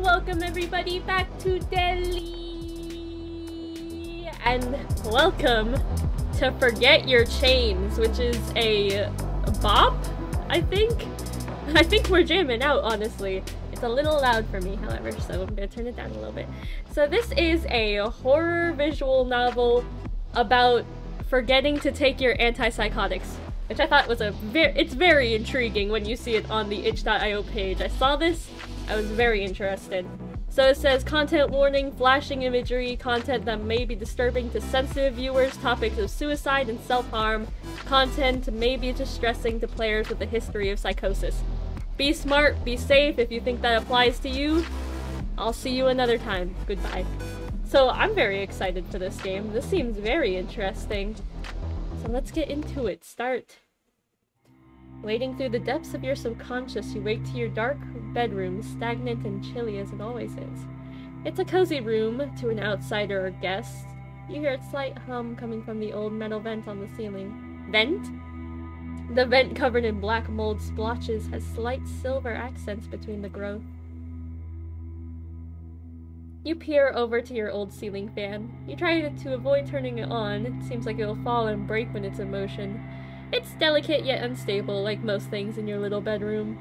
welcome everybody back to Delhi! And welcome to Forget Your Chains, which is a bop, I think? I think we're jamming out, honestly. It's a little loud for me, however, so I'm gonna turn it down a little bit. So this is a horror visual novel about forgetting to take your antipsychotics, which I thought was it's very intriguing when you see it on the itch.io page. I saw this, I was very interested. So it says, content warning, flashing imagery, content that may be disturbing to sensitive viewers, topics of suicide and self-harm, content may be distressing to players with a history of psychosis. Be smart, be safe. If you think that applies to you, I'll see you another time. Goodbye. So I'm very excited for this game. This seems very interesting. So let's get into it. Start. Wading through the depths of your subconscious, you wake to your dark bedroom, stagnant and chilly as it always is. It's a cozy room to an outsider or guest. You hear a slight hum coming from the old metal vent on the ceiling. Vent? The vent, covered in black mold splotches, has slight silver accents between the growth. You peer over to your old ceiling fan. You try to avoid turning it on. It seems like it'll fall and break when it's in motion. It's delicate yet unstable, like most things in your little bedroom.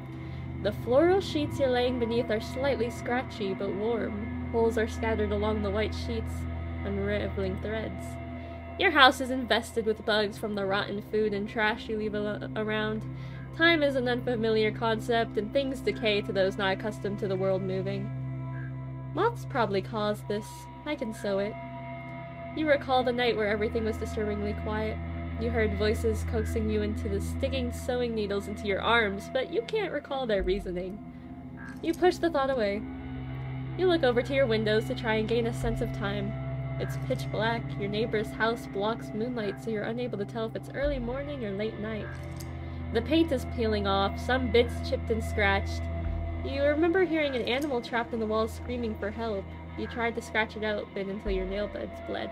The floral sheets you're laying beneath are slightly scratchy but warm. Holes are scattered along the white sheets, unraveling threads. Your house is infested with bugs from the rotten food and trash you leave around. Time is an unfamiliar concept, and things decay to those not accustomed to the world moving. Moths probably caused this. I can sew it. You recall the night where everything was disturbingly quiet. You heard voices coaxing you into the sticking sewing needles into your arms, but you can't recall their reasoning. You push the thought away. You look over to your windows to try and gain a sense of time. It's pitch black. Your neighbor's house blocks moonlight, so you're unable to tell if it's early morning or late night. The paint is peeling off, some bits chipped and scratched. You remember hearing an animal trapped in the walls screaming for help. You tried to scratch it out, but until your nail beds bled.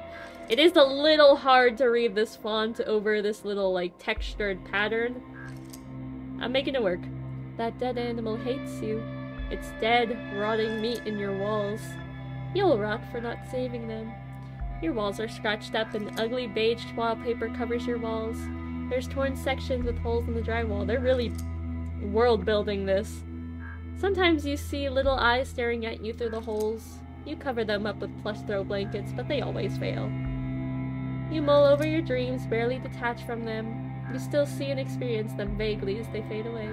It is a little hard to read this font over this little, like, textured pattern. I'm making it work. That dead animal hates you. It's dead, rotting meat in your walls. You'll rot for not saving them. Your walls are scratched up and ugly beige wallpaper covers your walls. There's torn sections with holes in the drywall. They're really world building this. Sometimes you see little eyes staring at you through the holes. You cover them up with plush throw blankets, but they always fail. You mull over your dreams, barely detached from them. You still see and experience them vaguely as they fade away.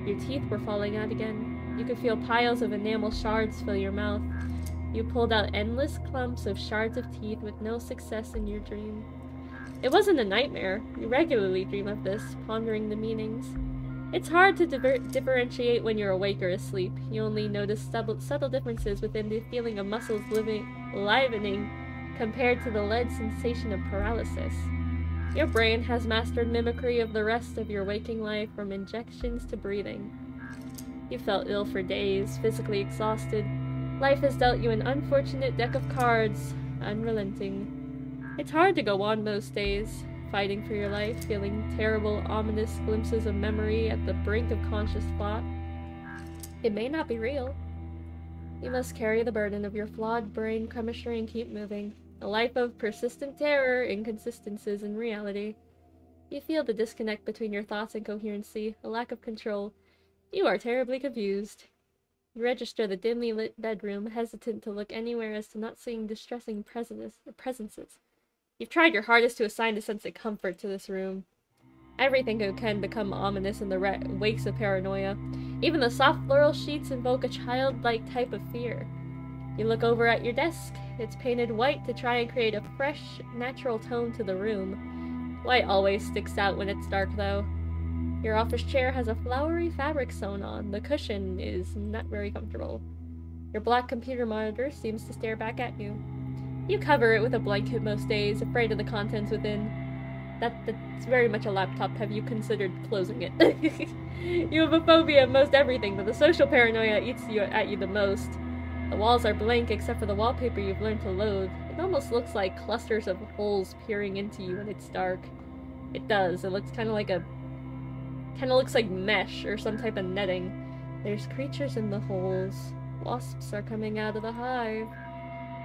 Your teeth were falling out again. You could feel piles of enamel shards fill your mouth. You pulled out endless clumps of shards of teeth with no success in your dream. It wasn't a nightmare. You regularly dream of this, pondering the meanings. It's hard to differentiate when you're awake or asleep. You only notice subtle differences within the feeling of muscles livening compared to the lead sensation of paralysis. Your brain has mastered mimicry of the rest of your waking life, from injections to breathing. You felt ill for days, physically exhausted. Life has dealt you an unfortunate deck of cards, unrelenting. It's hard to go on most days, fighting for your life, feeling terrible, ominous glimpses of memory at the brink of conscious thought. It may not be real. You must carry the burden of your flawed brain chemistry and keep moving. A life of persistent terror, inconsistencies in reality. You feel the disconnect between your thoughts and coherency, a lack of control. You are terribly confused. You register the dimly lit bedroom, hesitant to look anywhere as to not seeing distressing presences. You've tried your hardest to assign a sense of comfort to this room. Everything can become ominous in the wakes of paranoia. Even the soft floral sheets invoke a childlike type of fear. You look over at your desk. It's painted white to try and create a fresh, natural tone to the room. White always sticks out when it's dark, though. Your office chair has a flowery fabric sewn on. The cushion is not very comfortable. Your black computer monitor seems to stare back at you. You cover it with a blanket most days, afraid of the contents within. That's very much a laptop. Have you considered closing it? You have a phobia of most everything, but the social paranoia eats at you the most. The walls are blank except for the wallpaper you've learned to loathe. It almost looks like clusters of holes peering into you when it's dark. It does. It looks kind of like mesh or some type of netting. There's creatures in the holes. Wasps are coming out of the hive.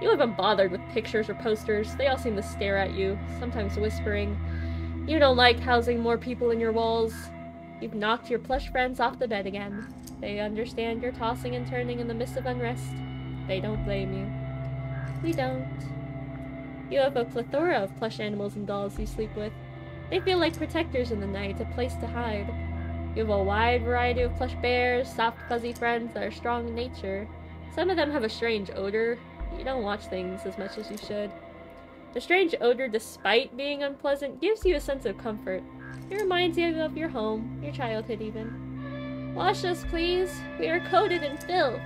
You haven't bothered with pictures or posters. They all seem to stare at you, sometimes whispering. You don't like housing more people in your walls. You've knocked your plush friends off the bed again. They understand you're tossing and turning in the midst of unrest. They don't blame you. We don't. You have a plethora of plush animals and dolls you sleep with. They feel like protectors in the night, a place to hide. You have a wide variety of plush bears, soft fuzzy friends that are strong in nature. Some of them have a strange odor. You don't watch things as much as you should. The strange odor, despite being unpleasant, gives you a sense of comfort. It reminds you of your home, your childhood even. Wash us, please. We are coated in filth.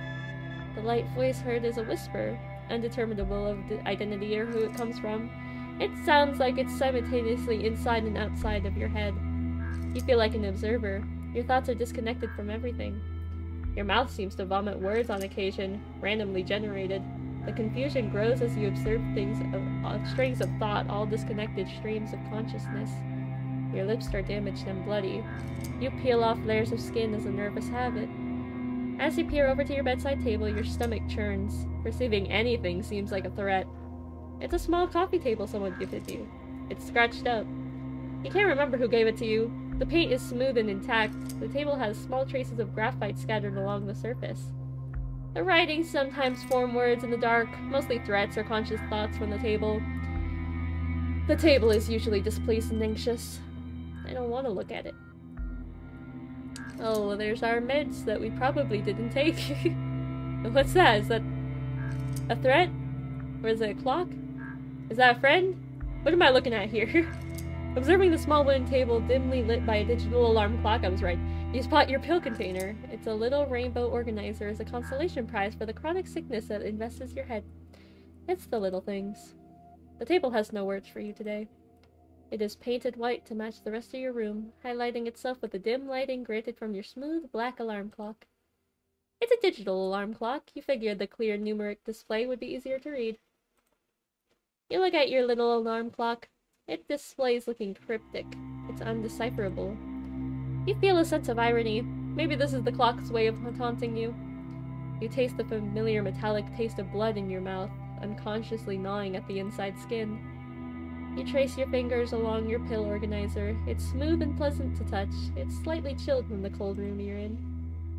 The light voice heard is a whisper, undeterminable of the identity or who it comes from. It sounds like it's simultaneously inside and outside of your head. You feel like an observer. Your thoughts are disconnected from everything. Your mouth seems to vomit words on occasion, randomly generated. The confusion grows as you observe strings of thought, all disconnected streams of consciousness. Your lips are damaged and bloody. You peel off layers of skin as a nervous habit. As you peer over to your bedside table, your stomach churns. Perceiving anything seems like a threat. It's a small coffee table someone gifted you. It's scratched up. You can't remember who gave it to you. The paint is smooth and intact. The table has small traces of graphite scattered along the surface. The writings sometimes form words in the dark, mostly threats or conscious thoughts from the table. The table is usually displeased and anxious. I don't want to look at it. Oh, there's our meds that we probably didn't take. What's that? Is that a threat? Or is it a clock? Is that a friend? What am I looking at here? Observing the small wooden table dimly lit by a digital alarm clock, I was right. You spot your pill container. It's a little rainbow organizer as a consolation prize for the chronic sickness that invests your head. It's the little things. The table has no words for you today. It is painted white to match the rest of your room, highlighting itself with the dim lighting granted from your smooth black alarm clock. It's a digital alarm clock. You figured the clear numeric display would be easier to read. You look at your little alarm clock. It displays looking cryptic. It's undecipherable. You feel a sense of irony. Maybe this is the clock's way of taunting you. You taste the familiar metallic taste of blood in your mouth, unconsciously gnawing at the inside skin. You trace your fingers along your pill organizer. It's smooth and pleasant to touch. It's slightly chilled from the cold room you're in.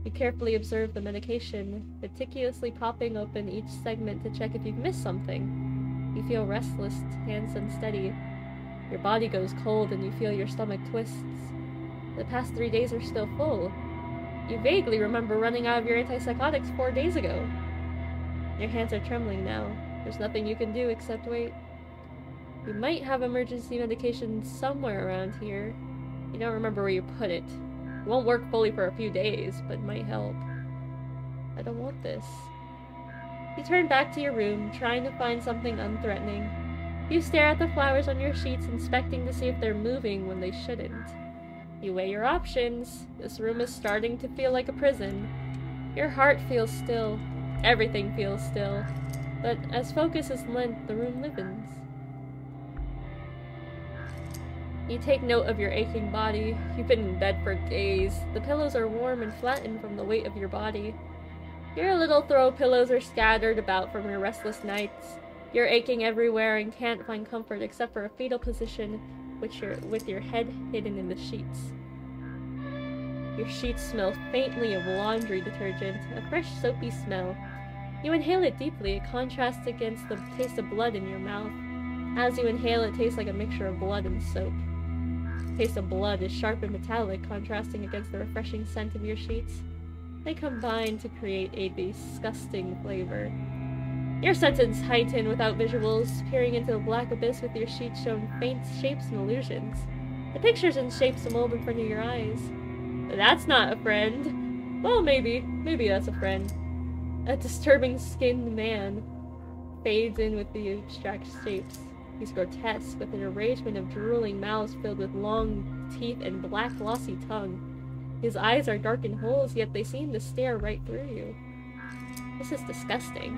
You carefully observe the medication, meticulously popping open each segment to check if you've missed something. You feel restless, hands unsteady. Your body goes cold and you feel your stomach twists. The past 3 days are still full. You vaguely remember running out of your antipsychotics 4 days ago. Your hands are trembling now. There's nothing you can do except wait. You might have emergency medication somewhere around here. You don't remember where you put it. It won't work fully for a few days, but might help. I don't want this. You turn back to your room, trying to find something unthreatening. You stare at the flowers on your sheets, inspecting to see if they're moving when they shouldn't. You weigh your options. This room is starting to feel like a prison. Your heart feels still. Everything feels still. But as focus is lent, the room livens. You take note of your aching body. You've been in bed for days. The pillows are warm and flattened from the weight of your body. Your little throw pillows are scattered about from your restless nights. You're aching everywhere and can't find comfort except for a fetal position with your head hidden in the sheets. Your sheets smell faintly of laundry detergent, a fresh soapy smell. You inhale it deeply. It contrasts against the taste of blood in your mouth. As you inhale, it tastes like a mixture of blood and soap. The taste of blood is sharp and metallic, contrasting against the refreshing scent of your sheets. They combine to create a disgusting flavor. Your senses heighten without visuals, peering into the black abyss with your sheets showing faint shapes and illusions. The pictures and shapes mold in front of your eyes. But that's not a friend. Well, maybe that's a friend. A disturbing skinned man fades in with the abstract shapes. He's grotesque, with an arrangement of drooling mouths filled with long teeth and black glossy tongue. His eyes are darkened holes, yet they seem to stare right through you. This is disgusting.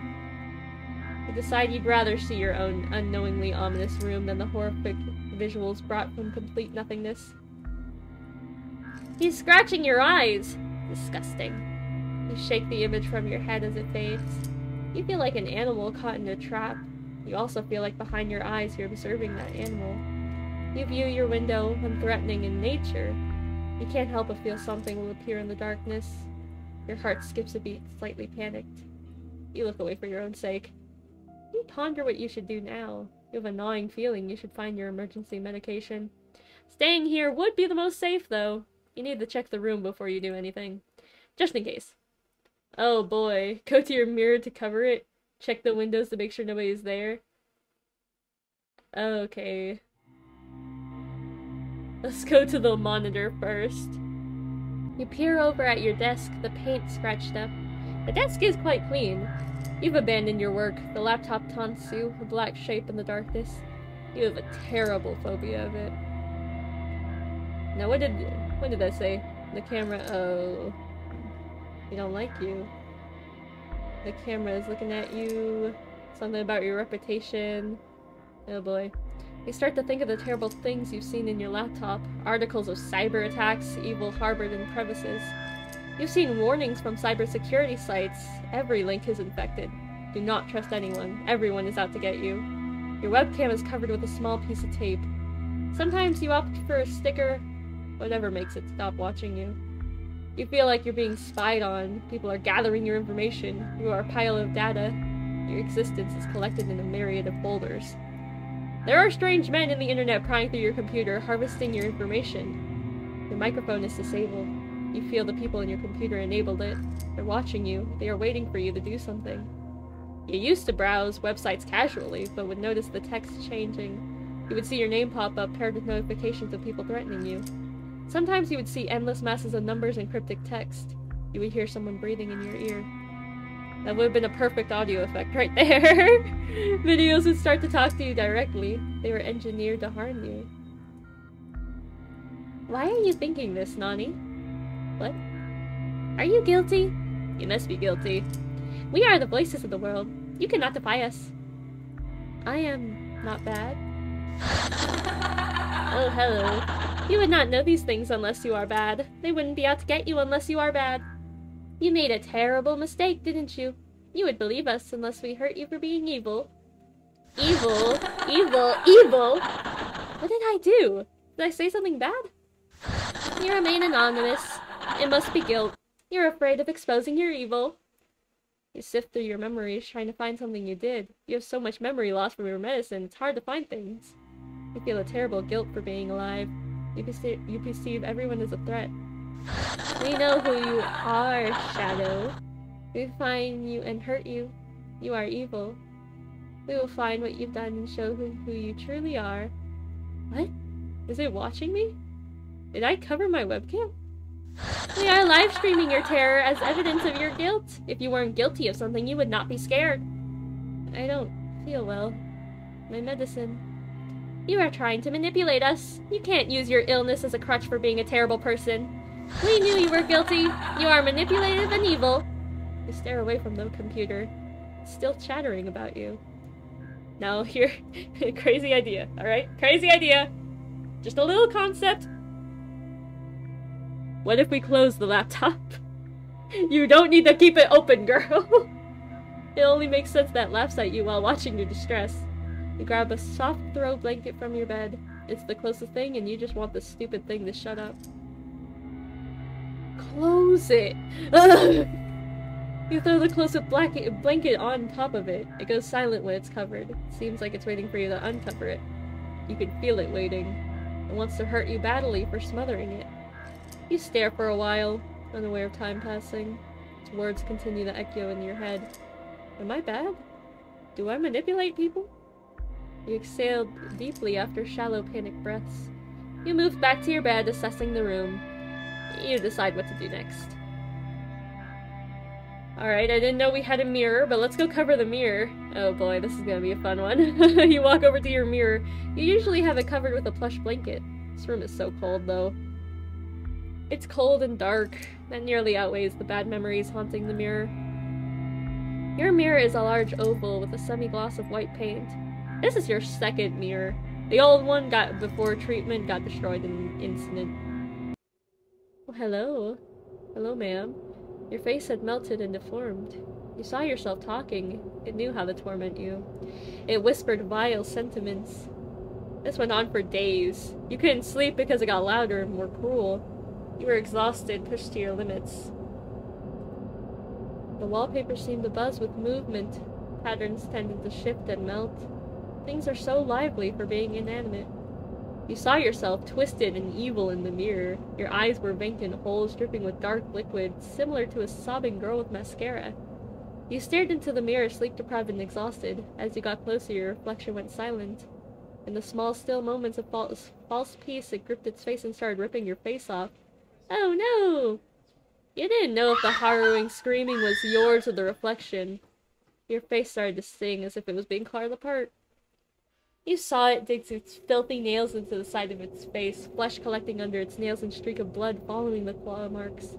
You decide you'd rather see your own unknowingly ominous room than the horrific visuals brought from complete nothingness. He's scratching your eyes! Disgusting. You shake the image from your head as it fades. You feel like an animal caught in a trap. You also feel like behind your eyes you're observing that animal. You view your window, unthreatening in nature. You can't help but feel something will appear in the darkness. Your heart skips a beat, slightly panicked. You look away for your own sake. You ponder what you should do now. You have a gnawing feeling you should find your emergency medication. Staying here would be the most safe, though. You need to check the room before you do anything. Just in case. Oh boy. Go to your mirror to cover it. Check the windows to make sure nobody's there. Okay. Let's go to the monitor first. You peer over at your desk, the paint scratched up. The desk is quite clean. You've abandoned your work. The laptop taunts you, a black shape in the darkness. You have a terrible phobia of it. Now what did I say? The camera, oh. We don't like you. The camera is looking at you. Something about your reputation. Oh boy. You start to think of the terrible things you've seen in your laptop. Articles of cyber attacks, evil harbored in crevices. You've seen warnings from cybersecurity sites. Every link is infected. Do not trust anyone. Everyone is out to get you. Your webcam is covered with a small piece of tape. Sometimes you opt for a sticker. Whatever makes it stop watching you. You feel like you're being spied on. People are gathering your information. You are a pile of data. Your existence is collected in a myriad of folders. There are strange men in the internet prying through your computer, harvesting your information. Your microphone is disabled. You feel the people in your computer enabled it. They're watching you. They are waiting for you to do something. You used to browse websites casually, but would notice the text changing. You would see your name pop up paired with notifications of people threatening you. Sometimes you would see endless masses of numbers and cryptic text. You would hear someone breathing in your ear. That would have been a perfect audio effect right there. Videos would start to talk to you directly. They were engineered to harm you. Why are you thinking this, Nani? What? Are you guilty? You must be guilty. We are the voices of the world. You cannot defy us. I am not bad. Oh, hello. You would not know these things unless you are bad. They wouldn't be out to get you unless you are bad. You made a terrible mistake, didn't you? You would believe us unless we hurt you for being evil. Evil? Evil? Evil? What did I do? Did I say something bad? You remain anonymous. It must be guilt. You're afraid of exposing your evil. You sift through your memories trying to find something you did. You have so much memory loss from your medicine, it's hard to find things. You feel a terrible guilt for being alive. You perceive everyone as a threat. We know who you are, Shadow. We find you and hurt you. You are evil. We will find what you've done and show who you truly are. What? Is it watching me? Did I cover my webcam? We are live streaming your terror as evidence of your guilt. If you weren't guilty of something, you would not be scared. I don't feel well. My medicine. You are trying to manipulate us. You can't use your illness as a crutch for being a terrible person. We knew you were guilty. You are manipulative and evil. You stare away from the computer. It's still chattering about you. Now, here, crazy idea, alright? Crazy idea. Just a little concept. What if we close the laptop? You don't need to keep it open, girl. It only makes sense that laughs at you while watching your distress. You grab a soft throw blanket from your bed. It's the closest thing and you just want the stupid thing to shut up. Close it! Ugh. You throw the close-up blanket on top of it. It goes silent when it's covered. It seems like it's waiting for you to uncover it. You can feel it waiting. It wants to hurt you badly for smothering it. You stare for a while, unaware of time passing. Its words continue to echo in your head. Am I bad? Do I manipulate people? You exhaled deeply after shallow panic breaths. You moved back to your bed, assessing the room. You decide what to do next. Alright, I didn't know we had a mirror, but let's go cover the mirror. Oh boy, this is gonna be a fun one. You walk over to your mirror. You usually have it covered with a plush blanket. This room is so cold, though. It's cold and dark. That nearly outweighs the bad memories haunting the mirror. Your mirror is a large oval with a semi-gloss of white paint. This is your second mirror. The old one before treatment got destroyed in an incident. Well, hello. Hello, ma'am. Your face had melted and deformed. You saw yourself talking. It knew how to torment you. It whispered vile sentiments. This went on for days. You couldn't sleep because it got louder and more cruel. You were exhausted, pushed to your limits. The wallpaper seemed to buzz with movement. Patterns tended to shift and melt. Things are so lively for being inanimate. You saw yourself twisted and evil in the mirror. Your eyes were vacant holes dripping with dark liquid, similar to a sobbing girl with mascara. You stared into the mirror, sleep-deprived and exhausted. As you got closer, your reflection went silent. In the small, still moments of false peace, it gripped its face and started ripping your face off. Oh no! You didn't know if the harrowing screaming was yours or the reflection. Your face started to sting as if it was being clawed apart. You saw it dig its filthy nails into the side of its face, flesh collecting under its nails and streak of blood following the claw marks.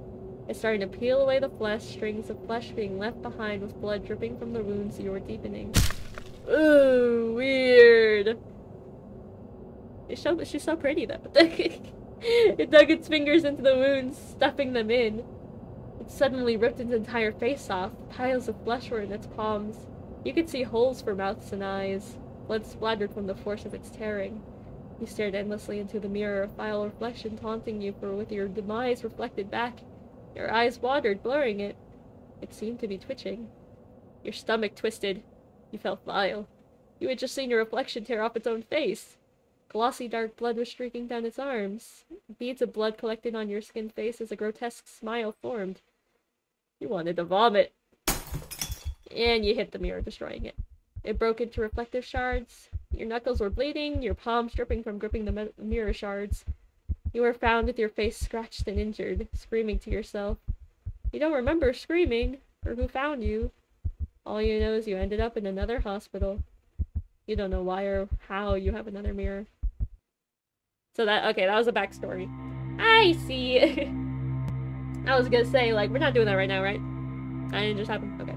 It started to peel away the flesh, strings of flesh being left behind with blood dripping from the wounds you were deepening. Ooh, weird. She's so pretty though. It dug its fingers into the wounds, stuffing them in. It suddenly ripped its entire face off. Piles of flesh were in its palms. You could see holes for mouths and eyes. Blood splattered from the force of its tearing. You stared endlessly into the mirror, a vile reflection taunting you for with your demise reflected back. Your eyes watered, blurring it. It seemed to be twitching. Your stomach twisted. You felt vile. You had just seen your reflection tear off its own face. Glossy dark blood was streaking down its arms. Beads of blood collected on your skinned face as a grotesque smile formed. You wanted to vomit. And you hit the mirror, destroying it. It broke into reflective shards. Your knuckles were bleeding, your palms dripping from gripping the mirror shards. You were found with your face scratched and injured, screaming to yourself. You don't remember screaming, or who found you. All you know is you ended up in another hospital. You don't know why or how you have another mirror. So that was a backstory. I see. I was gonna say, like, we're not doing that right now, right? That didn't just happen? Okay.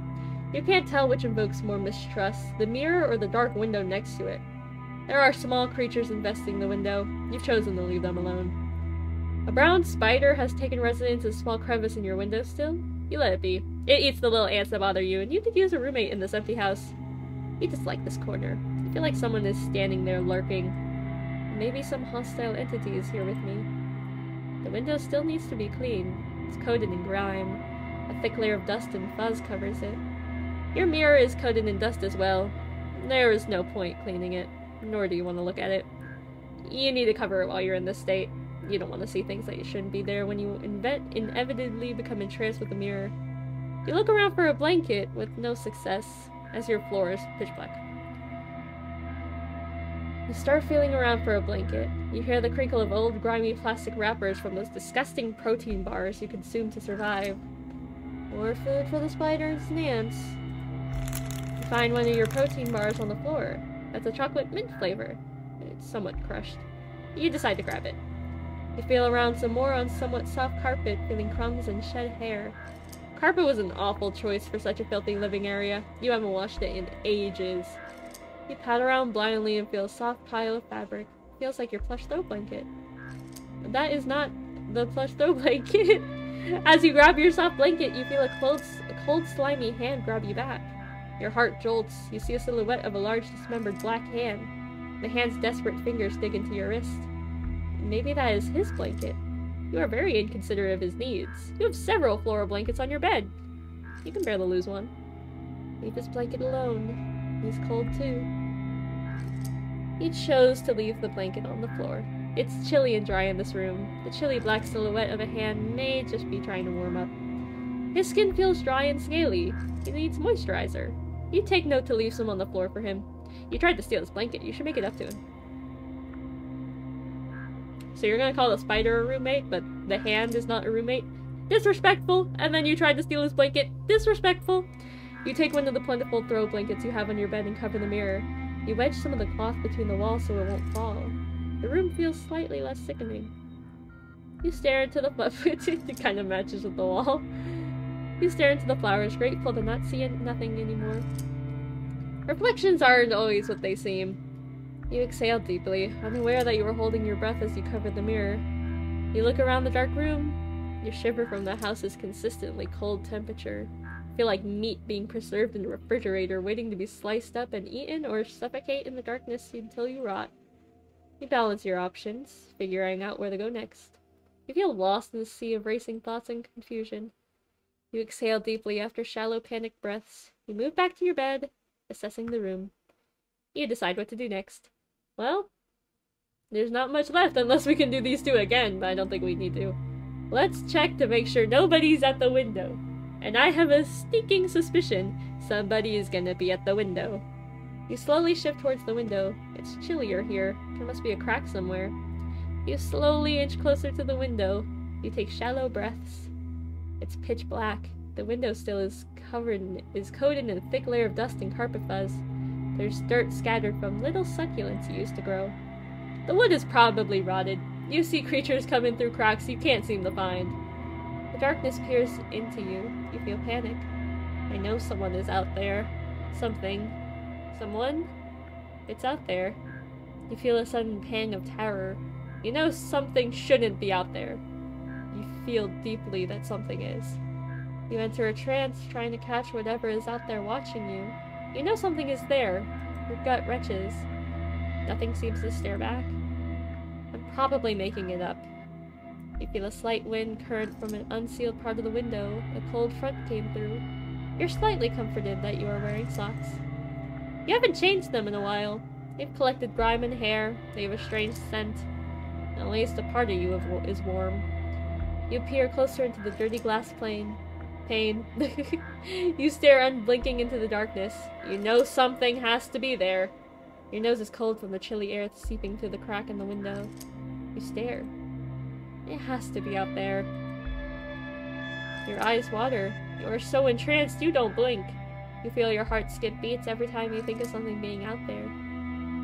You can't tell which invokes more mistrust, the mirror or the dark window next to it. There are small creatures infesting the window. You've chosen to leave them alone. A brown spider has taken residence in a small crevice in your windowsill. You let it be. It eats the little ants that bother you, and you could use a roommate in this empty house. You dislike this corner. You feel like someone is standing there lurking. Maybe some hostile entity is here with me. The window still needs to be cleaned. It's coated in grime. A thick layer of dust and fuzz covers it. Your mirror is coated in dust as well. There is no point cleaning it, nor do you want to look at it. You need to cover it while you're in this state. You don't want to see things that shouldn't be there when you inevitably become entranced with the mirror. You look around for a blanket with no success, as your floor is pitch black. You start feeling around for a blanket. You hear the crinkle of old, grimy plastic wrappers from those disgusting protein bars you consume to survive. More food for the spiders and ants. You find one of your protein bars on the floor. That's a chocolate mint flavor. It's somewhat crushed. You decide to grab it. You feel around some more on somewhat soft carpet, feeling crumbs and shed hair. Carpet was an awful choice for such a filthy living area. You haven't washed it in ages. You pat around blindly and feel a soft pile of fabric. Feels like your plush throw blanket. But that is not the plush throw blanket. As you grab your soft blanket, you feel a cold, slimy hand grab you back. Your heart jolts. You see a silhouette of a large, dismembered black hand. The hand's desperate fingers dig into your wrist. Maybe that is his blanket. You are very inconsiderate of his needs. You have several floral blankets on your bed. You can barely lose one. Leave his blanket alone. He's cold too. You chose to leave the blanket on the floor. It's chilly and dry in this room. The chilly black silhouette of a hand may just be trying to warm up. His skin feels dry and scaly. He needs moisturizer. You take note to leave some on the floor for him. You tried to steal his blanket. You should make it up to him. So you're gonna call the spider a roommate, but the hand is not a roommate? Disrespectful! And then you tried to steal his blanket? Disrespectful! You take one of the plentiful throw blankets you have on your bed and cover the mirror. You wedge some of the cloth between the walls so it won't fall. The room feels slightly less sickening. You stare into the it kind of matches with the wall. You stare into the flowers, grateful to not see nothing anymore. Reflections aren't always what they seem. You exhale deeply, unaware that you were holding your breath as you covered the mirror. You look around the dark room. You shiver from the house's consistently cold temperature. Feel like meat being preserved in a refrigerator, waiting to be sliced up and eaten or suffocate in the darkness until you rot. You balance your options, figuring out where to go next. You feel lost in the sea of racing thoughts and confusion. You exhale deeply after shallow panic breaths. You move back to your bed, assessing the room. You decide what to do next. Well, there's not much left unless we can do these two again, but I don't think we need to. Let's check to make sure nobody's at the window. And I have a sneaking suspicion somebody is gonna be at the window. You slowly shift towards the window. It's chillier here. There must be a crack somewhere. You slowly inch closer to the window. You take shallow breaths. It's pitch black. The window sill is coated in a thick layer of dust and carpet fuzz. There's dirt scattered from little succulents you used to grow. The wood is probably rotted. You see creatures coming through cracks you can't seem to find. The darkness peers into you. You feel panic. I know someone is out there. Something. Someone? It's out there. You feel a sudden pang of terror. You know something shouldn't be out there. You feel deeply that something is. You enter a trance, trying to catch whatever is out there watching you. You know something is there. Your gut retches. Nothing seems to stare back. I'm probably making it up. You feel a slight wind current from an unsealed part of the window. A cold front came through. You're slightly comforted that you are wearing socks. You haven't changed them in a while. They've collected grime and hair. They have a strange scent. At least a part of you is warm. You peer closer into the dirty glass pane. You stare unblinking into the darkness. You know something has to be there. Your nose is cold from the chilly air seeping through the crack in the window. You stare. It has to be out there. Your eyes water. You are so entranced you don't blink. You feel your heart skip beats every time you think of something being out there.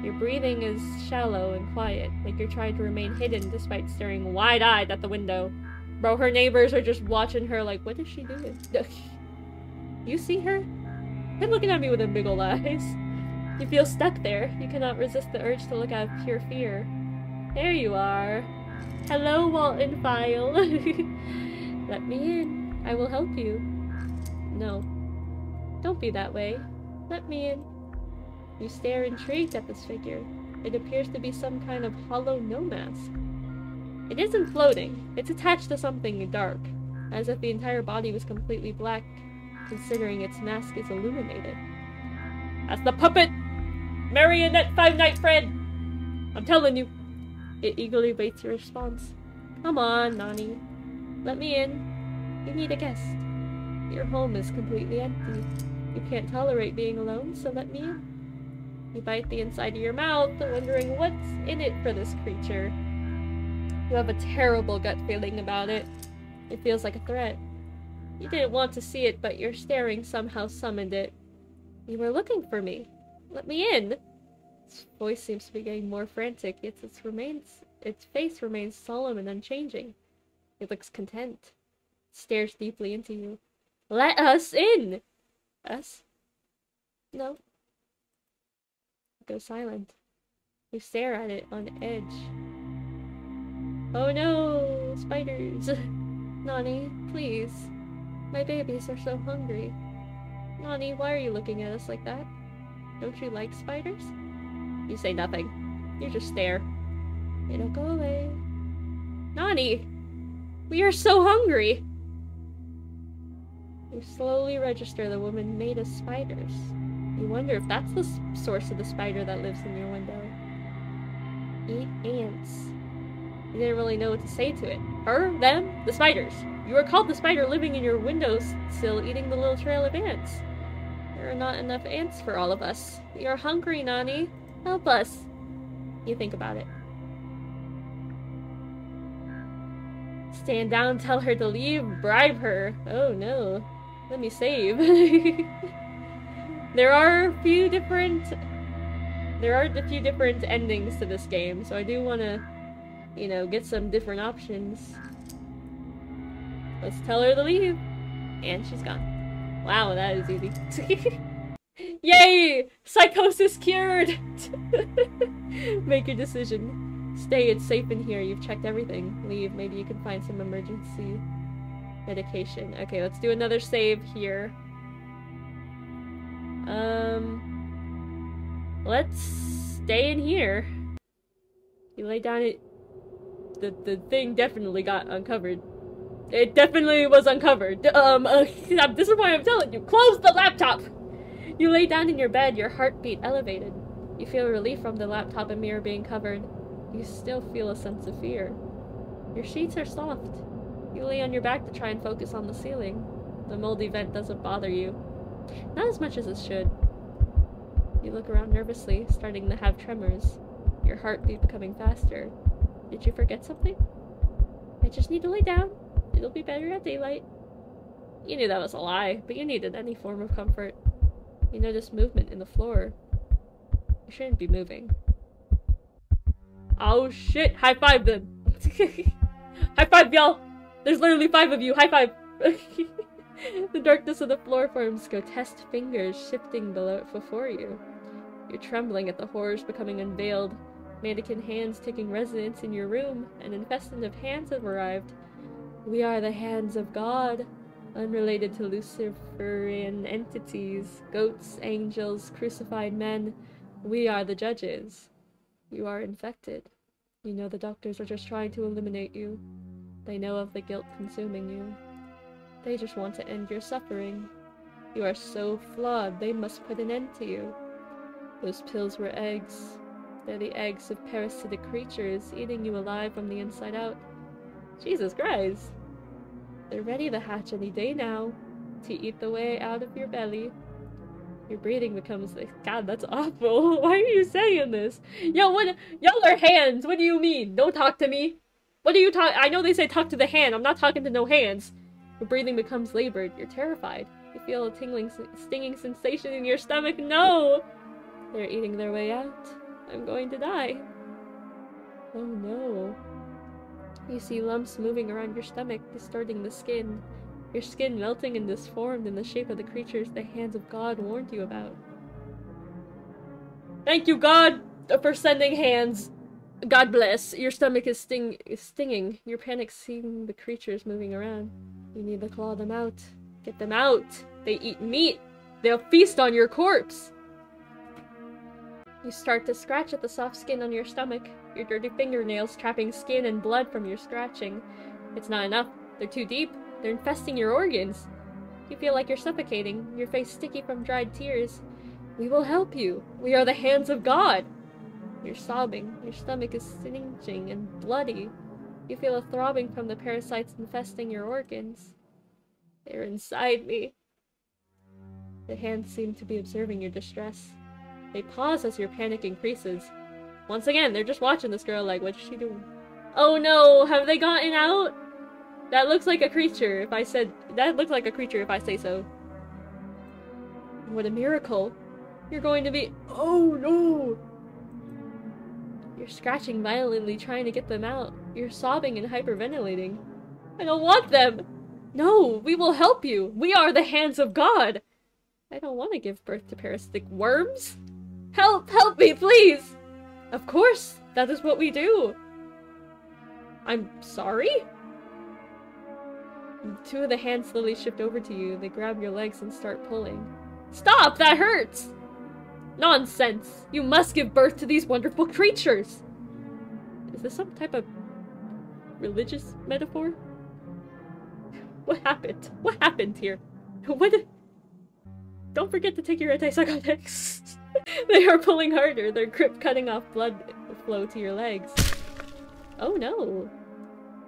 Your breathing is shallow and quiet, like you're trying to remain hidden despite staring wide-eyed at the window. Bro, her neighbors are just watching her like, what is she doing? You see her? They're looking at me with their big old eyes. You feel stuck there. You cannot resist the urge to look out of pure fear. There you are. Hello, Walton File. Let me in. I will help you. No. Don't be that way. Let me in. You stare intrigued at this figure. It appears to be some kind of hollow no-mask. It isn't floating. It's attached to something dark, as if the entire body was completely black, considering its mask is illuminated. That's the puppet! Marionette Five-Night Fred! I'm telling you. It eagerly waits your response. Come on, Nani. Let me in. You need a guest. Your home is completely empty. You can't tolerate being alone, so let me in. You bite the inside of your mouth, wondering what's in it for this creature. You have a terrible gut feeling about it. It feels like a threat. You didn't want to see it, but your staring somehow summoned it. You were looking for me. Let me in. Its voice seems to be getting more frantic, yet its face remains solemn and unchanging. It looks content. It stares deeply into you. Let us in! Us? No. It goes silent. You stare at it on edge. Oh no! Spiders! Nani, please. My babies are so hungry. Nani, why are you looking at us like that? Don't you like spiders? You say nothing. You just stare. They don't go away. Nani! We are so hungry! You slowly register the woman made of spiders. You wonder if that's the source of the spider that lives in your window. Eat ants. You didn't really know what to say to it. Her? Them? The spiders. You were called the spider living in your windowsill eating the little trail of ants. There are not enough ants for all of us. We are hungry, Nani. Help us. You think about it. Stand down, tell her to leave, bribe her. Oh no. Let me save. There are a few different endings to this game, so I do want to, you know, get some different options. Let's tell her to leave. And she's gone. Wow, that is easy. Yay! Psychosis cured! Make your decision. Stay, it's safe in here. You've checked everything. Leave. Maybe you can find some emergency Medication. Okay, let's do another save here. Let's stay in here. You lay down it. The thing definitely got uncovered. It definitely was uncovered. This is why I'm telling you. Close the laptop! You lay down in your bed, your heartbeat elevated. You feel relief from the laptop and mirror being covered. You still feel a sense of fear. Your sheets are soft. You lay on your back to try and focus on the ceiling. The moldy vent doesn't bother you. Not as much as it should. You look around nervously, starting to have tremors. Your heartbeat becoming faster. Did you forget something? I just need to lay down. It'll be better at daylight. You knew that was a lie, but you needed any form of comfort. You noticed movement in the floor. You shouldn't be moving. Oh shit! High five then! High five, y'all! There's literally 5 of you! High five! The darkness of the floor forms grotesque fingers shifting before you. You're trembling at the horrors becoming unveiled. Mannequin hands taking residence in your room. An infestation of hands have arrived. We are the hands of God, unrelated to Luciferian entities, goats, angels, crucified men. We are the judges. You are infected. You know the doctors are just trying to eliminate you. They know of the guilt consuming you. They just want to end your suffering. You are so flawed, they must put an end to you. Those pills were eggs. They're the eggs of parasitic creatures, eating you alive from the inside out. Jesus Christ. They're ready to hatch any day now, to eat the way out of your belly. Your breathing becomes like, God, that's awful. Why are you saying this? Yo, what? Y'all are hands. What do you mean? Don't talk to me. What do you talk? I know they say talk to the hand. I'm not talking to no hands. Your breathing becomes labored. You're terrified. You feel a tingling, stinging sensation in your stomach. No! They're eating their way out. I'm going to die. Oh no. You see lumps moving around your stomach, distorting the skin. Your skin melting and disformed in the shape of the creatures the hands of God warned you about. Thank you, God, for sending hands. God bless. Your stomach is stinging. You're panicked seeing the creatures moving around. You need to claw them out. Get them out. They eat meat. They'll feast on your corpse. You start to scratch at the soft skin on your stomach, your dirty fingernails trapping skin and blood from your scratching. It's not enough. They're too deep. They're infesting your organs. You feel like you're suffocating, your face sticky from dried tears. We will help you. We are the hands of God. You're sobbing. Your stomach is stinging and bloody. You feel a throbbing from the parasites infesting your organs. They're inside me. The hands seem to be observing your distress. They pause as your panic increases. Once again, they're just watching this girl like, what's she doing? Oh no, have they gotten out? That looks like a creature if I said... That looks like a creature if I say so. What a miracle. You're going to be... Oh no! You're scratching violently trying to get them out. You're sobbing and hyperventilating. I don't want them! No, we will help you! We are the hands of God! I don't want to give birth to parasitic worms! Help! Help me, please! Of course! That is what we do! I'm sorry? 2 of the hands slowly shift over to you. They grab your legs and start pulling. Stop! That hurts! Nonsense! You must give birth to these wonderful creatures! Is this some type of religious metaphor? What happened? What happened here? What did... Don't forget to take your antipsychotics. They are pulling harder, their grip cutting off blood flow to your legs. Oh no!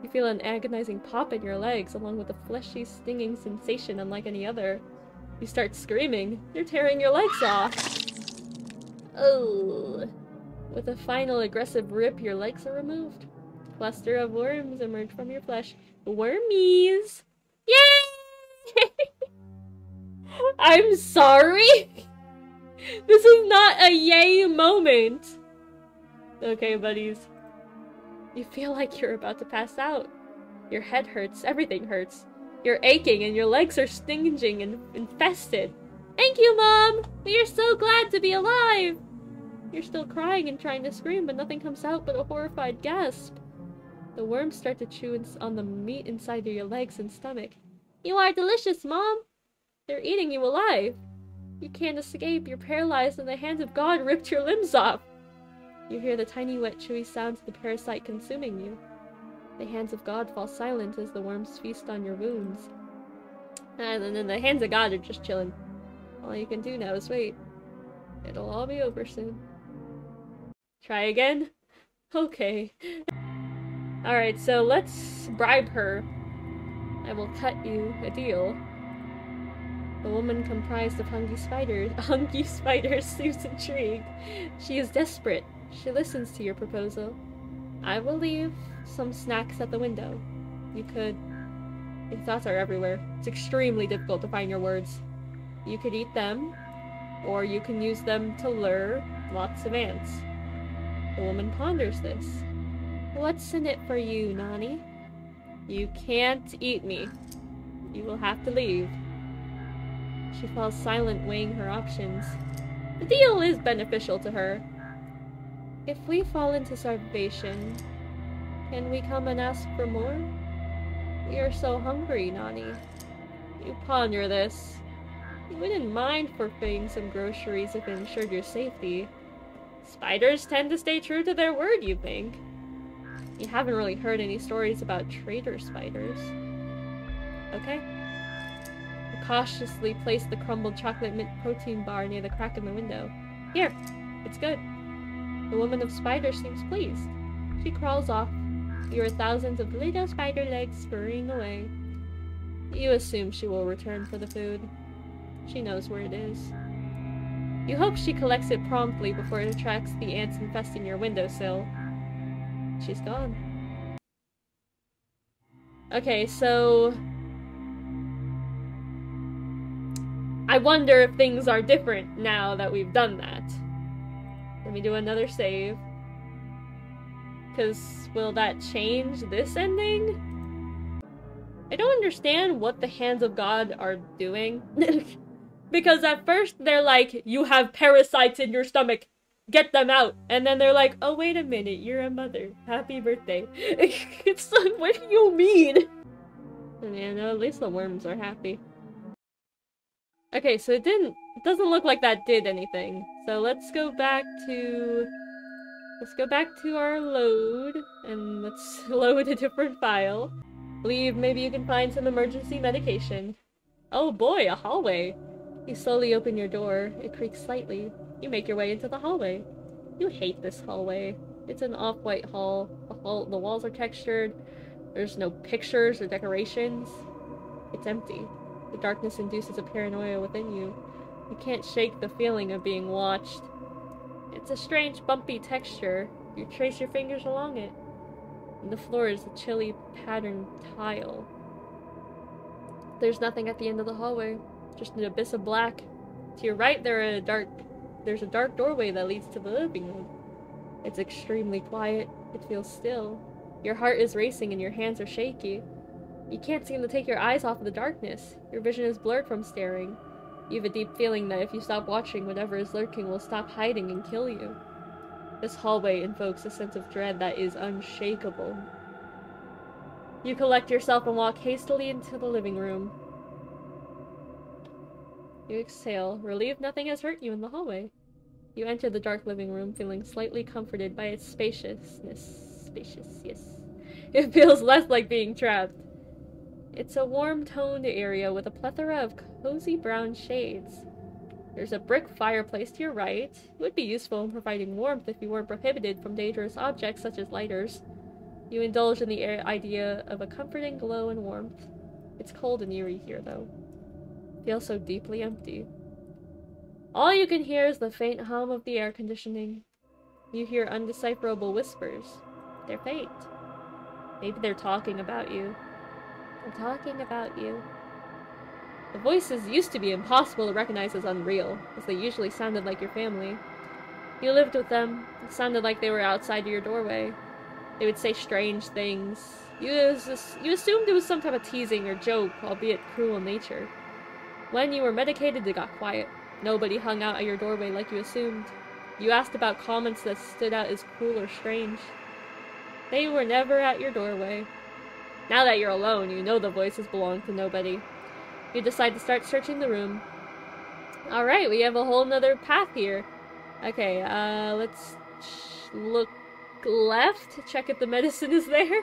You feel an agonizing pop in your legs, along with a fleshy, stinging sensation unlike any other. You start screaming. You're tearing your legs off! Oh! With a final aggressive rip, your legs are removed. A cluster of worms emerge from your flesh. Wormies! Yay! I'm sorry? This is not a yay moment! Okay, buddies. You feel like you're about to pass out. Your head hurts, everything hurts. You're aching and your legs are stinging and infested. Thank you, Mom! We are so glad to be alive! You're still crying and trying to scream, but nothing comes out but a horrified gasp. The worms start to chew on the meat inside of your legs and stomach. You are delicious, Mom! They're eating you alive! You can't escape, you're paralyzed, and the hands of God ripped your limbs off! You hear the tiny, wet, chewy sounds of the parasite consuming you. The hands of God fall silent as the worms feast on your wounds. And then the hands of God are just chilling. All you can do now is wait. It'll all be over soon. Try again? Okay. Alright, so let's bribe her. I will cut you a deal. The woman comprised of hungry spiders seems intrigued. She is desperate. She listens to your proposal. I will leave some snacks at the window. You could... Your thoughts are everywhere. It's extremely difficult to find your words. You could eat them, or you can use them to lure lots of ants. The woman ponders this. What's in it for you, Nani? You can't eat me. You will have to leave. She falls silent, weighing her options. The deal is beneficial to her. If we fall into starvation, can we come and ask for more? We are so hungry, Nani. You ponder this. You wouldn't mind forfeiting some groceries if it ensured your safety. Spiders tend to stay true to their word, you think. You haven't really heard any stories about traitor spiders. Okay. You cautiously place the crumbled chocolate mint protein bar near the crack in the window. Here, it's good. The woman of spiders seems pleased. She crawls off. You hear thousands of little spider legs scurrying away. You assume she will return for the food. She knows where it is. You hope she collects it promptly before it attracts the ants infesting your windowsill. She's gone. Okay, so... I wonder if things are different now that we've done that. Let me do another save. Because will that change this ending? I don't understand what the hands of God are doing. Because at first they're like, you have parasites in your stomach. Get them out. And then they're like, oh wait a minute, you're a mother. Happy birthday. It's like, what do you mean? Yeah, no, at least the worms are happy. Okay, so it doesn't look like that did anything. So let's go back to our load, and let's load a different file. Believe maybe you can find some emergency medication. Oh boy, a hallway. You slowly open your door. It creaks slightly. You make your way into the hallway. You hate this hallway. It's an off-white hall. The walls are textured. There's no pictures or decorations. It's empty. The darkness induces a paranoia within you. You can't shake the feeling of being watched. It's a strange, bumpy texture. You trace your fingers along it. And the floor is a chilly, patterned tile. There's nothing at the end of the hallway. Just an abyss of black. To your right, there's a dark doorway that leads to the living room. It's extremely quiet. It feels still. Your heart is racing and your hands are shaky. You can't seem to take your eyes off of the darkness. Your vision is blurred from staring. You have a deep feeling that if you stop watching, whatever is lurking will stop hiding and kill you. This hallway invokes a sense of dread that is unshakable. You collect yourself and walk hastily into the living room. You exhale, relieved nothing has hurt you in the hallway. You enter the dark living room, feeling slightly comforted by its spaciousness. Spacious, yes. It feels less like being trapped. It's a warm-toned area with a plethora of cozy brown shades. There's a brick fireplace to your right. It would be useful in providing warmth if you weren't prohibited from dangerous objects such as lighters. You indulge in the idea of a comforting glow and warmth. It's cold and eerie here, though. It feels so deeply empty. All you can hear is the faint hum of the air conditioning. You hear undecipherable whispers. They're faint. Maybe they're talking about you. They're talking about you. The voices used to be impossible to recognize as unreal, as they usually sounded like your family. You lived with them. It sounded like they were outside of your doorway. They would say strange things. You assumed it was some type of teasing or joke, albeit cruel nature. When you were medicated, they got quiet. Nobody hung out at your doorway like you assumed. You asked about comments that stood out as cruel or strange. They were never at your doorway. Now that you're alone, you know the voices belong to nobody. You decide to start searching the room. Alright, we have a whole nother path here. Okay, let's look left, check if the medicine is there.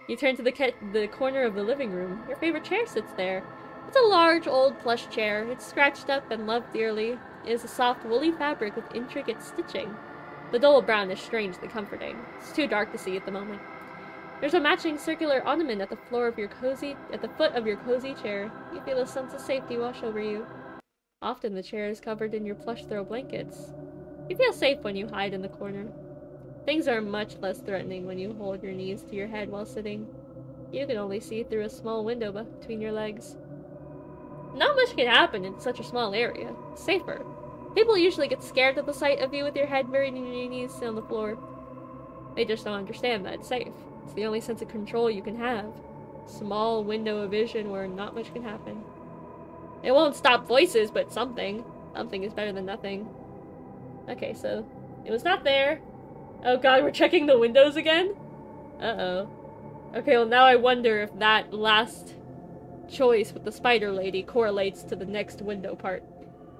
You turn to the corner of the living room. Your favorite chair sits there. It's a large, old plush chair. It's scratched up and loved dearly. It is a soft, woolly fabric with intricate stitching. The dull brown is strangely comforting. It's too dark to see at the moment. There's a matching circular ornament at the foot of your cozy chair. You feel a sense of safety wash over you. Often the chair is covered in your plush throw blankets. You feel safe when you hide in the corner. Things are much less threatening when you hold your knees to your head while sitting. You can only see through a small window between your legs. Not much can happen in such a small area. It's safer. People usually get scared at the sight of you with your head buried in your knees on the floor. They just don't understand that it's safe. It's the only sense of control you can have. Small window of vision where not much can happen. It won't stop voices, but something. Something is better than nothing. Okay, so it was not there. Oh god, we're checking the windows again? Uh-oh. Okay, well now I wonder if that last choice with the spider lady correlates to the next window part.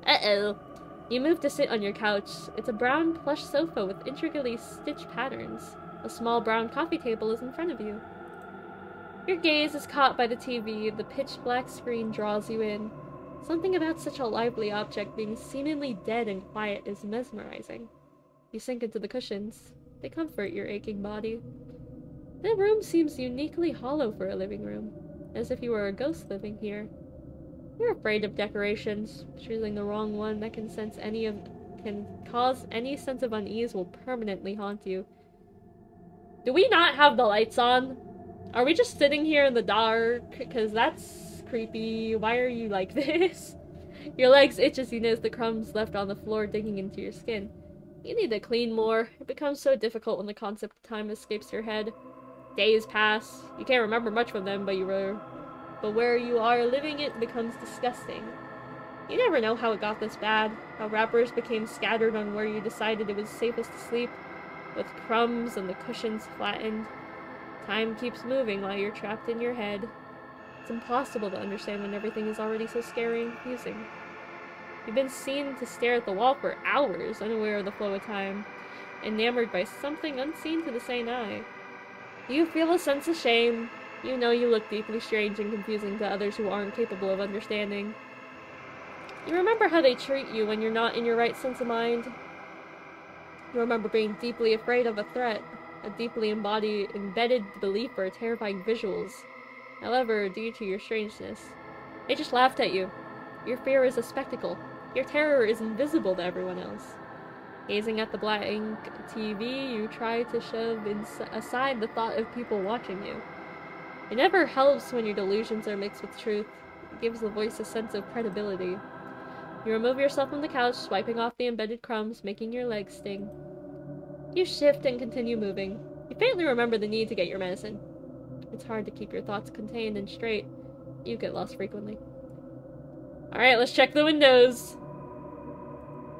Uh-oh. You move to sit on your couch. It's a brown plush sofa with intricately stitched patterns. A small brown coffee table is in front of you. Your gaze is caught by the TV. The pitch-black screen draws you in. Something about such a lively object being seemingly dead and quiet is mesmerizing. You sink into the cushions. They comfort your aching body. The room seems uniquely hollow for a living room, as if you were a ghost living here. You're afraid of decorations. Choosing the wrong one that can cause any sense of unease will permanently haunt you. Do we not have the lights on? Are we just sitting here in the dark? Because that's creepy. Why are you like this? Your legs itch as you notice the crumbs left on the floor digging into your skin. You need to clean more. It becomes so difficult when the concept of time escapes your head. Days pass. You can't remember much from them, but where you are living it becomes disgusting. You never know how it got this bad, how wrappers became scattered on where you decided it was safest to sleep, with crumbs and the cushions flattened. Time keeps moving while you're trapped in your head. It's impossible to understand when everything is already so scary and confusing. You've been seen to stare at the wall for hours, unaware of the flow of time, enamored by something unseen to the sane eye. You feel a sense of shame. You know you look deeply strange and confusing to others who aren't capable of understanding. You remember how they treat you when you're not in your right sense of mind. You remember being deeply afraid of a threat, a deeply embedded belief or terrifying visuals. However, due to your strangeness, they just laughed at you. Your fear is a spectacle. Your terror is invisible to everyone else. Gazing at the blank TV, you try to shove aside the thought of people watching you. It never helps when your delusions are mixed with truth. It gives the voice a sense of credibility. You remove yourself from the couch, swiping off the embedded crumbs, making your legs sting. You shift and continue moving. You faintly remember the need to get your medicine. It's hard to keep your thoughts contained and straight. You get lost frequently. Alright, let's check the windows.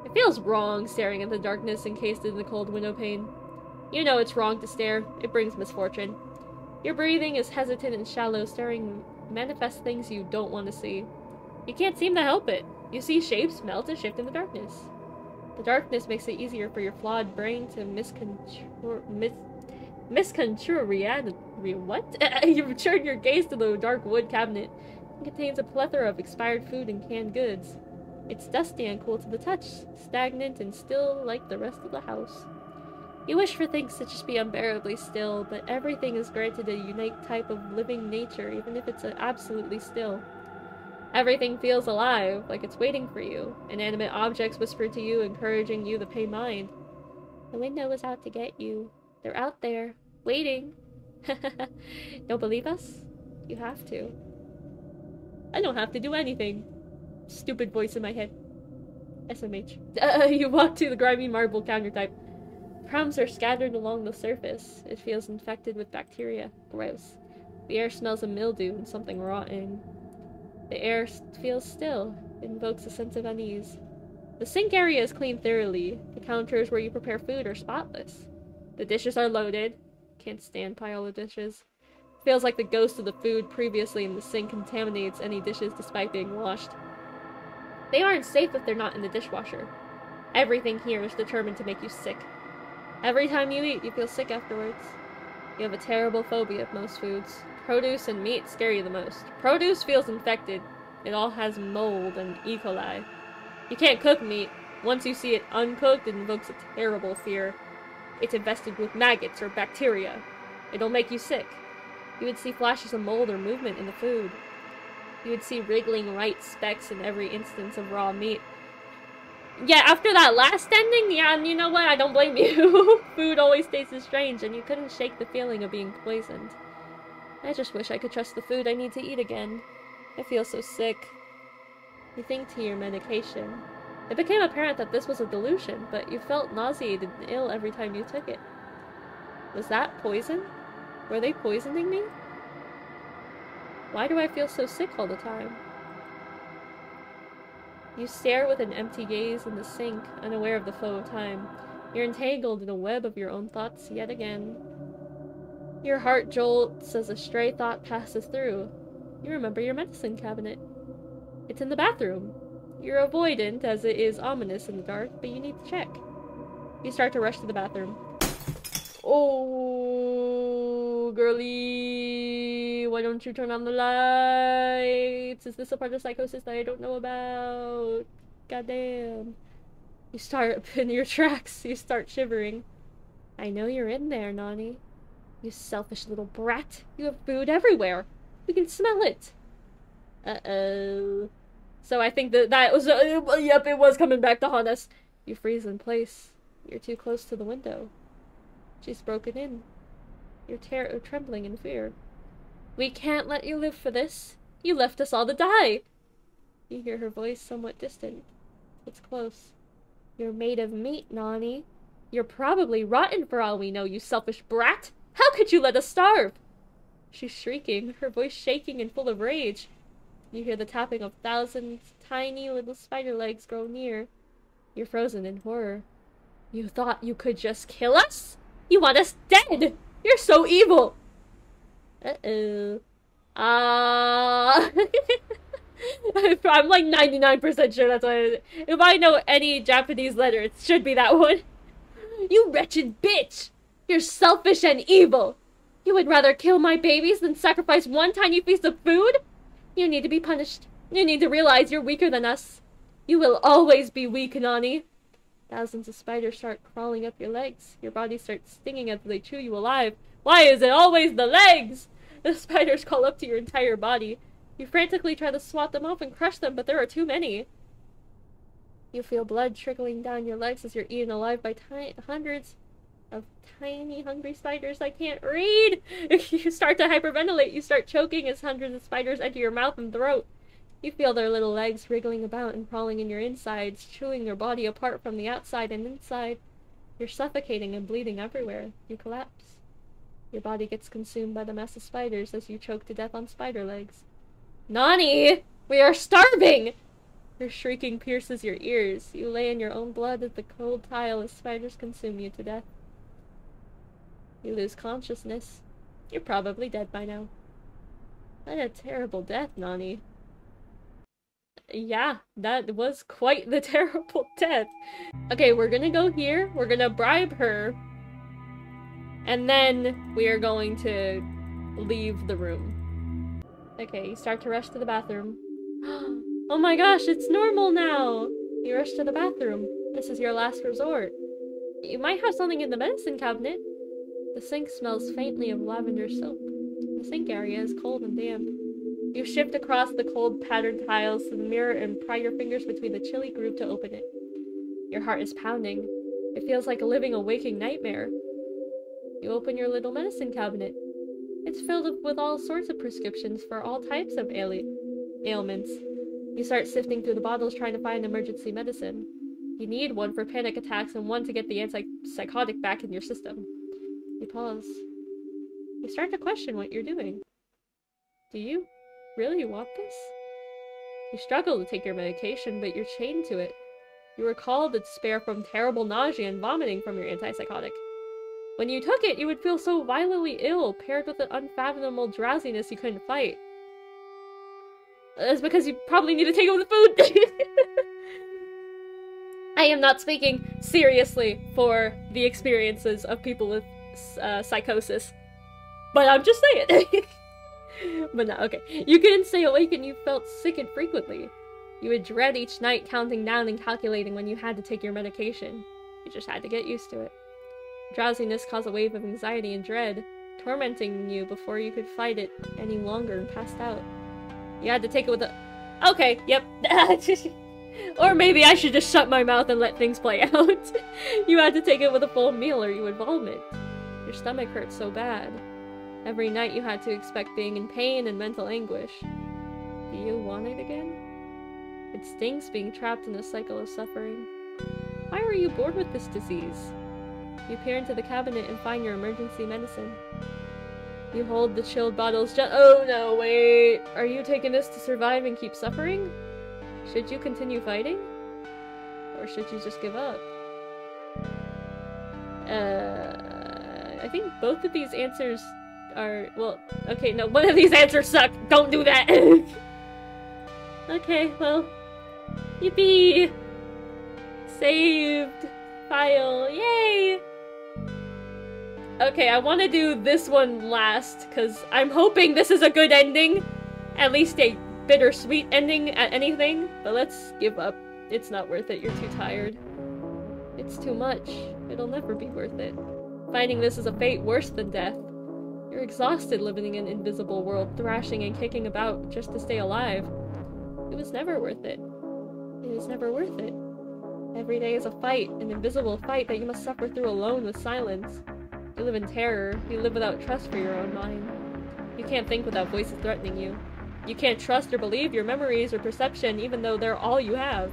It feels wrong staring at the darkness encased in the cold window pane. You know it's wrong to stare. It brings misfortune. Your breathing is hesitant and shallow, staring manifests things you don't want to see. You can't seem to help it. You see shapes melt and shift in the darkness. The darkness makes it easier for your flawed brain to misconstrue reality. What? You turn your gaze to the dark wood cabinet. It contains a plethora of expired food and canned goods. It's dusty and cool to the touch, stagnant and still like the rest of the house. You wish for things to just be unbearably still, but everything is granted a unique type of living nature, even if it's absolutely still. Everything feels alive, like it's waiting for you. Inanimate objects whisper to you, encouraging you to pay mind. The window is out to get you. They're out there, waiting. Don't believe us? You have to. I don't have to do anything. Stupid voice in my head. SMH. You walk to the grimy marble countertop. Crumbs are scattered along the surface. It feels infected with bacteria. Gross. The air smells of mildew and something rotten. The air feels still. It invokes a sense of unease. The sink area is cleaned thoroughly. The counters where you prepare food are spotless. The dishes are loaded. Can't stand pile of dishes. Feels like the ghost of the food previously in the sink contaminates any dishes despite being washed. They aren't safe if they're not in the dishwasher. Everything here is determined to make you sick. Every time you eat, you feel sick afterwards. You have a terrible phobia of most foods. Produce and meat scare you the most. Produce feels infected. It all has mold and E. coli. You can't cook meat. Once you see it uncooked, it invokes a terrible fear. It's infested with maggots or bacteria. It'll make you sick. You would see flashes of mold or movement in the food. You would see wriggling white specks in every instance of raw meat. Yeah, after that last ending, yeah, and you know what? I don't blame you. Food always tastes strange, and you couldn't shake the feeling of being poisoned. I just wish I could trust the food I need to eat again. I feel so sick. You think to your medication. It became apparent that this was a delusion, but you felt nauseated and ill every time you took it. Was that poison? Were they poisoning me? Why do I feel so sick all the time? You stare with an empty gaze in the sink, unaware of the flow of time. You're entangled in a web of your own thoughts yet again. Your heart jolts as a stray thought passes through. You remember your medicine cabinet. It's in the bathroom. You're avoidant, as it is ominous in the dark, but you need to check. You start to rush to the bathroom. Oh, girly, why don't you turn on the lights? Is this a part of psychosis that I don't know about? Goddamn. You start up in your tracks. You start shivering. I know you're in there, Nani. You selfish little brat. You have food everywhere. We can smell it. Uh-oh. So I think that was, yep, it was coming back to haunt us. You freeze in place. You're too close to the window. She's broken in. You're trembling in fear. We can't let you live for this. You left us all to die. You hear her voice somewhat distant. It's close. You're made of meat, Nani. You're probably rotten for all we know, you selfish brat. How could you let us starve? She's shrieking, her voice shaking and full of rage. You hear the tapping of thousands tiny little spider legs grow near. You're frozen in horror. You thought you could just kill us? You want us dead! You're so evil! Uh-oh. I'm like 99% sure that's what it is. If I know any Japanese letter, it should be that one. You wretched bitch! You're selfish and evil! You would rather kill my babies than sacrifice one tiny piece of food? You need to be punished. You need to realize you're weaker than us. You will always be weak, Nani. Thousands of spiders start crawling up your legs. Your body starts stinging as they chew you alive. Why is it always the legs? The spiders crawl up to your entire body. You frantically try to swat them off and crush them, but there are too many. You feel blood trickling down your legs as you're eaten alive by hundreds of tiny, hungry spiders. I can't read! You start to hyperventilate. You start choking as hundreds of spiders enter your mouth and throat. You feel their little legs wriggling about and crawling in your insides, chewing your body apart from the outside and inside. You're suffocating and bleeding everywhere. You collapse. Your body gets consumed by the mass of spiders as you choke to death on spider legs. Nani! We are starving! Her shrieking pierces your ears. You lay in your own blood at the cold tile as spiders consume you to death. You lose consciousness. You're probably dead by now. What a terrible death, Nani. Yeah, that was quite the terrible death. Okay, we're gonna go here. We're gonna bribe her. And then we are going to leave the room. Okay, you start to rush to the bathroom. Oh my gosh, it's normal now! You rush to the bathroom. This is your last resort. You might have something in the medicine cabinet. The sink smells faintly of lavender soap. The sink area is cold and damp. You shift across the cold patterned tiles to the mirror and pry your fingers between the chilly groove to open it. Your heart is pounding. It feels like living a waking nightmare. You open your little medicine cabinet. It's filled with all sorts of prescriptions for all types of ailments. You start sifting through the bottles trying to find emergency medicine. You need one for panic attacks and one to get the antipsychotic back in your system. You pause. You start to question what you're doing. Do you really want this? You struggle to take your medication, but you're chained to it. You recall the despair from terrible nausea and vomiting from your antipsychotic. When you took it, you would feel so violently ill, paired with an unfathomable drowsiness you couldn't fight. That's because you probably need to take it with food. I am not speaking seriously for the experiences of people with psychosis. But I'm just saying. But no, okay. You couldn't stay awake and you felt sick frequently. You would dread each night, counting down and calculating when you had to take your medication. You just had to get used to it. Drowsiness caused a wave of anxiety and dread, tormenting you before you could fight it any longer and passed out. You had to take it with a... Okay, yep. Or maybe I should just shut my mouth and let things play out. You had to take it with a full meal or you would vomit. Your stomach hurt so bad. Every night you had to expect being in pain and mental anguish. Do you want it again? It stings being trapped in a cycle of suffering. Why were you bored with this disease? You peer into the cabinet and find your emergency medicine. You hold the chilled bottles oh no, wait! Are you taking this to survive and keep suffering? Should you continue fighting? Or should you just give up? I think both of these answers are... Well, okay, no, one of these answers suck! Don't do that! Okay, well... Yippee! Saved! File! Yay! Okay, I want to do this one last, because I'm hoping this is a good ending. At least a bittersweet ending at anything. But let's give up. It's not worth it, you're too tired. It's too much. It'll never be worth it. Finding this is a fate worse than death. You're exhausted living in an invisible world, thrashing and kicking about just to stay alive. It was never worth it. It was never worth it. Every day is a fight, an invisible fight that you must suffer through alone with silence. You live in terror. You live without trust for your own mind. You can't think without voices threatening you. You can't trust or believe your memories or perception, even though they're all you have.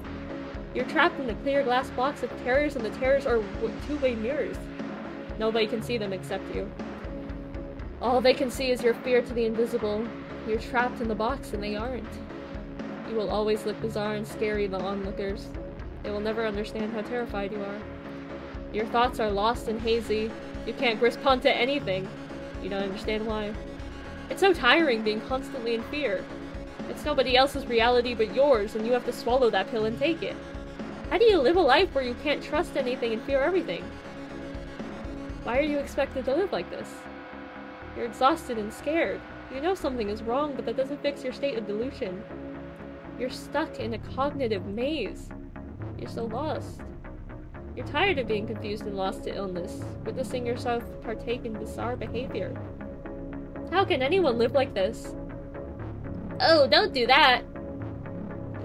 You're trapped in the clear glass box of terrors, and the terrors are two-way mirrors. Nobody can see them except you. All they can see is your fear to the invisible. You're trapped in the box, and they aren't. You will always look bizarre and scary to the onlookers. They will never understand how terrified you are. Your thoughts are lost and hazy. You can't respond to anything. You don't understand why. It's so tiring being constantly in fear. It's nobody else's reality but yours, and you have to swallow that pill and take it. How do you live a life where you can't trust anything and fear everything? Why are you expected to live like this? You're exhausted and scared. You know something is wrong, but that doesn't fix your state of delusion. You're stuck in a cognitive maze. You're so lost. You're tired of being confused and lost to illness, witnessing yourself partake in bizarre behavior. How can anyone live like this? Oh, don't do that!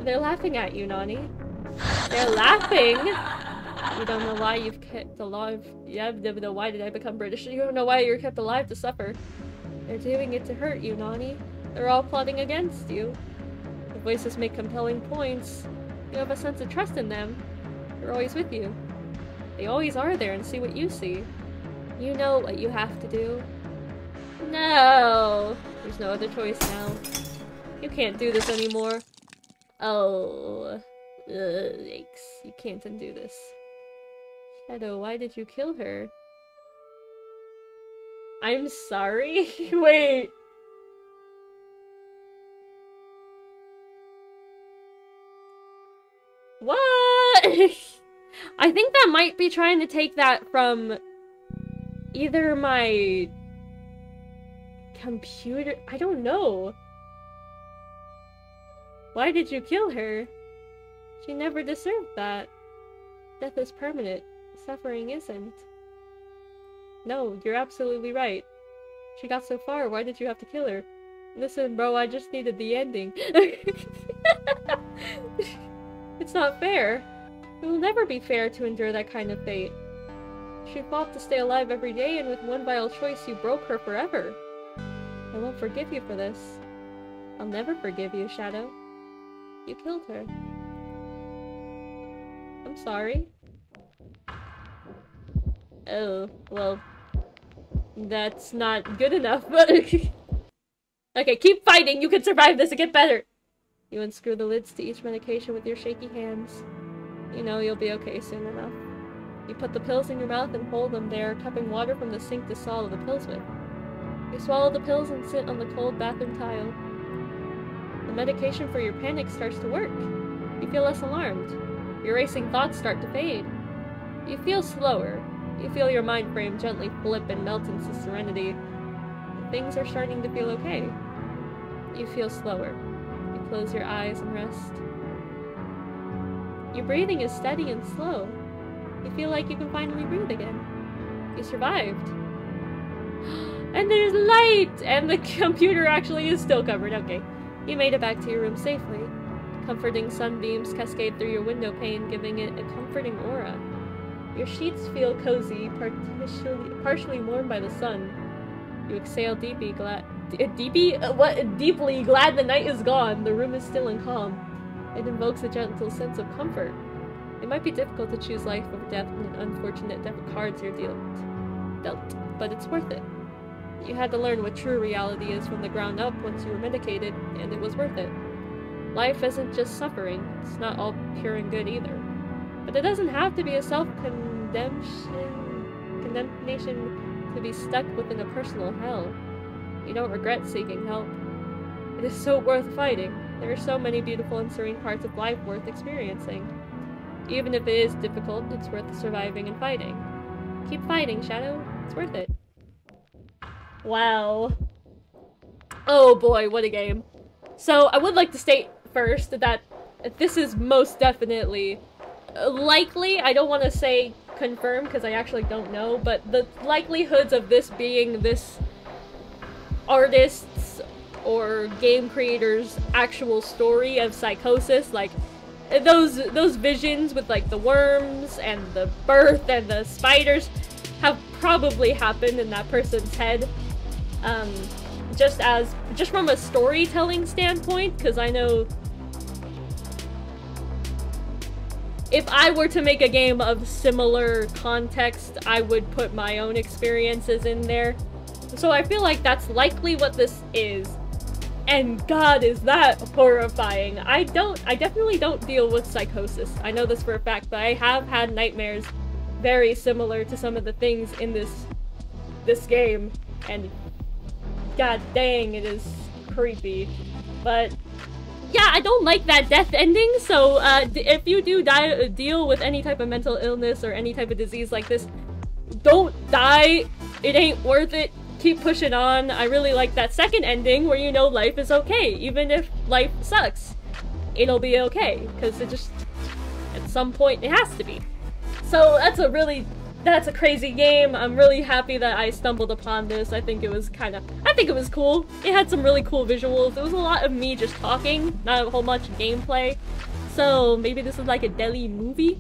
They're laughing at you, Nani. They're laughing! You don't know why you've kept alive. Yeah, why did I become British? You don't know why you're kept alive to suffer. They're doing it to hurt you, Nani. They're all plotting against you. The voices make compelling points. You have a sense of trust in them. They're always with you. They always are there and see what you see. You know what you have to do. No! There's no other choice now. You can't do this anymore. Oh. Yikes. You can't undo this. Shadow, why did you kill her? I'm sorry? Wait. What? I think that might be trying to take that from either my computer. I don't know. Why did you kill her? She never deserved that. Death is permanent. Suffering isn't. No, you're absolutely right. She got so far, why did you have to kill her? Listen, bro, I just needed the ending. It's not fair. It will never be fair to endure that kind of fate. She fought to stay alive every day, and with one vile choice you broke her forever. I won't forgive you for this. I'll never forgive you, Shadow. You killed her. I'm sorry. Oh, well. That's not good enough, but... Okay, keep fighting! You can survive this and get better! You unscrew the lids to each medication with your shaky hands. You know you'll be okay soon enough. You put the pills in your mouth and hold them there, cupping water from the sink to swallow the pills with. You swallow the pills and sit on the cold bathroom tile. The medication for your panic starts to work. You feel less alarmed. Your racing thoughts start to fade. You feel slower. You feel your mind frame gently flip and melt into serenity. Things are starting to feel okay. You feel slower. You close your eyes and rest. Your breathing is steady and slow. You feel like you can finally breathe again. You survived. And there's light! And the computer actually is still covered. Okay. You made it back to your room safely. Comforting sunbeams cascade through your window pane, giving it a comforting aura. Your sheets feel cozy, partially warmed by the sun. You exhale deeply, glad the night is gone. The room is still and calm. It invokes a gentle sense of comfort. It might be difficult to choose life over death when an unfortunate deck of cards you're dealt, but it's worth it. You had to learn what true reality is from the ground up once you were medicated, and it was worth it. Life isn't just suffering. It's not all pure and good either. But it doesn't have to be a self-condemnation to be stuck within a personal hell. You don't regret seeking help. It is so worth fighting. There are so many beautiful and serene parts of life worth experiencing. Even if it is difficult, it's worth surviving and fighting. Keep fighting, Shadow. It's worth it. Wow. Oh boy, what a game. So, I would like to state first that this is most definitely likely, I don't want to say confirmed because I actually don't know, but the likelihoods of this being this artist's or game creator's actual story of psychosis, like those visions with like the worms and the birth and the spiders have probably happened in that person's head. Just from a storytelling standpoint, because I know if I were to make a game of similar context, I would put my own experiences in there. So I feel like that's likely what this is. And God, is that horrifying. I definitely don't deal with psychosis. I know this for a fact, but I have had nightmares very similar to some of the things in this game. And God dang, it is creepy. But yeah, I don't like that death ending, so if you do deal with any type of mental illness or any type of disease like this, don't die. It ain't worth it. Keep pushing on. I really like that second ending where you know life is okay. Even if life sucks, it'll be okay. Because it just, at some point, it has to be. So that's a crazy game. I'm really happy that I stumbled upon this. I think it was cool. It had some really cool visuals. It was a lot of me just talking, not a whole bunch of gameplay. So maybe this is like a Delhi movie.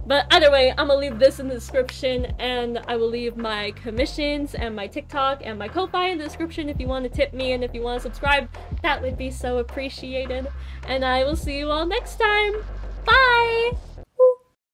But either way, I'm gonna leave this in the description, and I will leave my commissions and my TikTok and my Ko-Fi in the description if you want to tip me, and if you want to subscribe, that would be so appreciated. And I will see you all next time. Bye!